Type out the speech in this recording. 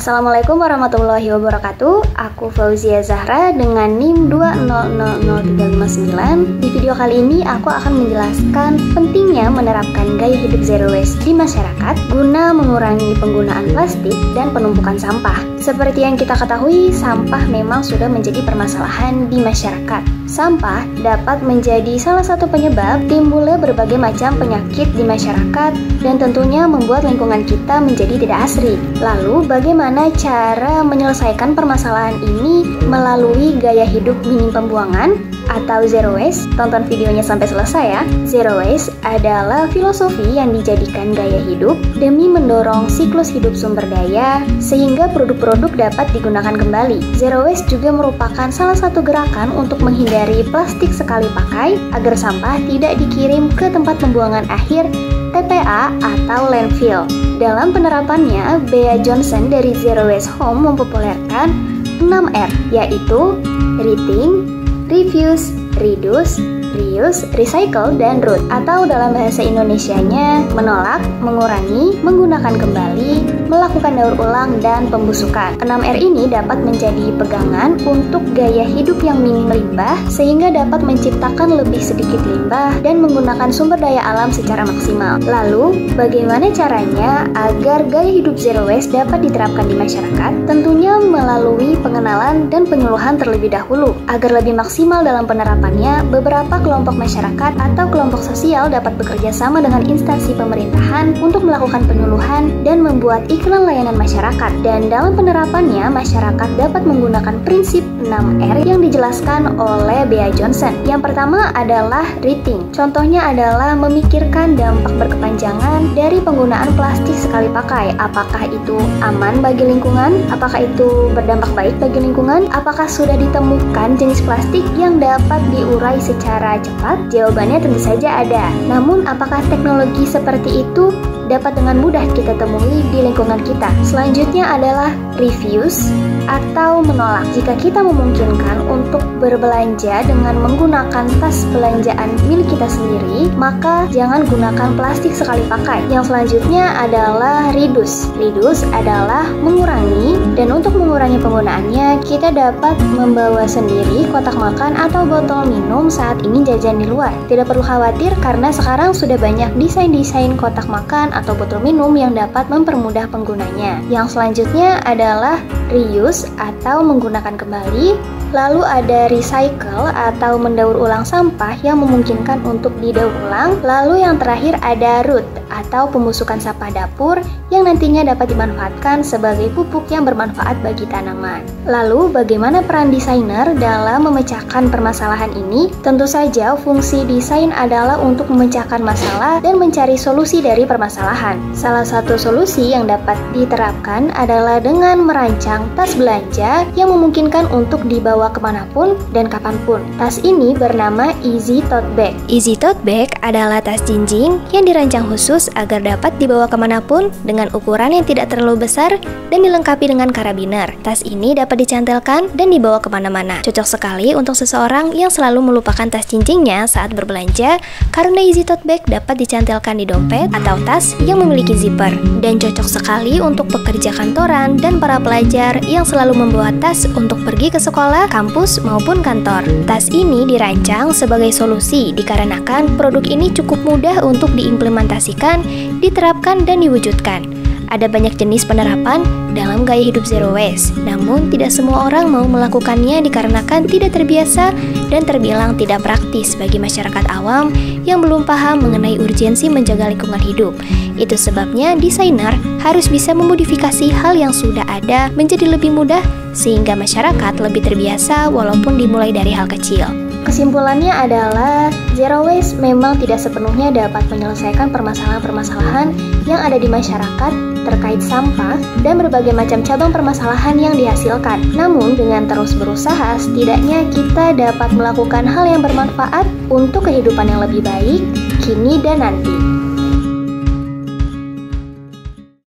Assalamualaikum warahmatullahi wabarakatuh. Aku Fauzia Zahra dengan NIM 2000359. Di video kali ini aku akan menjelaskan pentingnya menerapkan gaya hidup zero waste di masyarakat guna mengurangi penggunaan plastik dan penumpukan sampah. Seperti yang kita ketahui, sampah memang sudah menjadi permasalahan di masyarakat. Sampah dapat menjadi salah satu penyebab timbulnya berbagai macam penyakit di masyarakat dan tentunya membuat lingkungan kita menjadi tidak asri. Lalu, bagaimana cara menyelesaikan permasalahan ini melalui gaya hidup minim pembuangan atau zero waste? Tonton videonya sampai selesai ya. Zero waste adalah filosofi yang dijadikan gaya hidup demi mendorong siklus hidup sumber daya sehingga produk-produk dapat digunakan kembali. Zero waste juga merupakan salah satu gerakan untuk menghindari plastik sekali pakai agar sampah tidak dikirim ke tempat pembuangan akhir TPA atau landfill. Dalam penerapannya, Bea Johnson dari Zero Waste Home mempopulerkan 6R, yaitu rethink, refuse, reduce, reuse, recycle, dan root. Atau dalam bahasa Indonesianya, menolak, mengurangi, menggunakan kembali, melakukan daur ulang, dan pembusukan. 6R ini dapat menjadi pegangan untuk gaya hidup yang minim limbah sehingga dapat menciptakan lebih sedikit limbah dan menggunakan sumber daya alam secara maksimal. Lalu, bagaimana caranya agar gaya hidup zero waste dapat diterapkan di masyarakat? Tentunya melalui pengenalan dan penyuluhan terlebih dahulu. Agar lebih maksimal dalam penerapannya, beberapa kelompok masyarakat atau kelompok sosial dapat bekerja sama dengan instansi pemerintahan untuk melakukan penyuluhan dan membuat iklan layanan masyarakat. Dan dalam penerapannya, masyarakat dapat menggunakan prinsip 6R yang dijelaskan oleh Bea Johnson. Yang pertama adalah rethink. Contohnya adalah memikirkan dampak berkepanjangan dari penggunaan plastik sekali pakai. Apakah itu aman bagi lingkungan? Apakah itu berdampak baik bagi lingkungan? Apakah sudah ditemukan jenis plastik yang dapat diurai secara cepat? Jawabannya tentu saja ada. Namun, apakah teknologi seperti itu dapat dengan mudah kita temui di lingkungan kita? Selanjutnya adalah refuse atau menolak. Jika kita memungkinkan untuk berbelanja dengan menggunakan tas belanjaan milik kita sendiri, maka jangan gunakan plastik sekali pakai. Yang selanjutnya adalah reduce. Reduce adalah mengurangi, dan untuk mengurangi penggunaannya, kita dapat membawa sendiri kotak makan atau botol minum saat ingin jajan di luar. Tidak perlu khawatir karena sekarang sudah banyak desain-desain kotak makan atau botol minum yang dapat mempermudah penggunanya. Yang selanjutnya adalah reuse atau menggunakan kembali. Lalu ada recycle atau mendaur ulang sampah yang memungkinkan untuk didaur ulang. Lalu yang terakhir ada root atau pembusukan sampah dapur yang nantinya dapat dimanfaatkan sebagai pupuk yang bermanfaat bagi tanaman. Lalu bagaimana peran desainer dalam memecahkan permasalahan ini? Tentu saja fungsi desain adalah untuk memecahkan masalah dan mencari solusi dari permasalahan. Salah satu solusi yang dapat diterapkan adalah dengan merancang tas belanja yang memungkinkan untuk dibawa kemanapun dan kapanpun. Tas ini bernama Easy Tote Bag. Easy Tote Bag adalah tas jinjing yang dirancang khusus agar dapat dibawa kemanapun dengan ukuran yang tidak terlalu besar dan dilengkapi dengan karabiner. Tas ini dapat dicantelkan dan dibawa kemana-mana. Cocok sekali untuk seseorang yang selalu melupakan tas jinjingnya saat berbelanja karena Easy Tote Bag dapat dicantelkan di dompet atau tas yang memiliki zipper. Dan cocok sekali untuk pekerja kantoran dan para pelajar yang selalu membawa tas untuk pergi ke sekolah, kampus, maupun kantor. Tas ini dirancang sebagai solusi dikarenakan produk ini cukup mudah untuk diimplementasikan, diterapkan, dan diwujudkan. Ada banyak jenis penerapan dalam gaya hidup zero waste, namun tidak semua orang mau melakukannya dikarenakan tidak terbiasa dan terbilang tidak praktis bagi masyarakat awam yang belum paham mengenai urgensi menjaga lingkungan hidup. Itu sebabnya desainer harus bisa memodifikasi hal yang sudah ada menjadi lebih mudah sehingga masyarakat lebih terbiasa walaupun dimulai dari hal kecil. Kesimpulannya adalah zero waste memang tidak sepenuhnya dapat menyelesaikan permasalahan-permasalahan yang ada di masyarakat terkait sampah dan berbagai macam cabang permasalahan yang dihasilkan. Namun dengan terus berusaha, setidaknya kita dapat melakukan hal yang bermanfaat untuk kehidupan yang lebih baik kini dan nanti.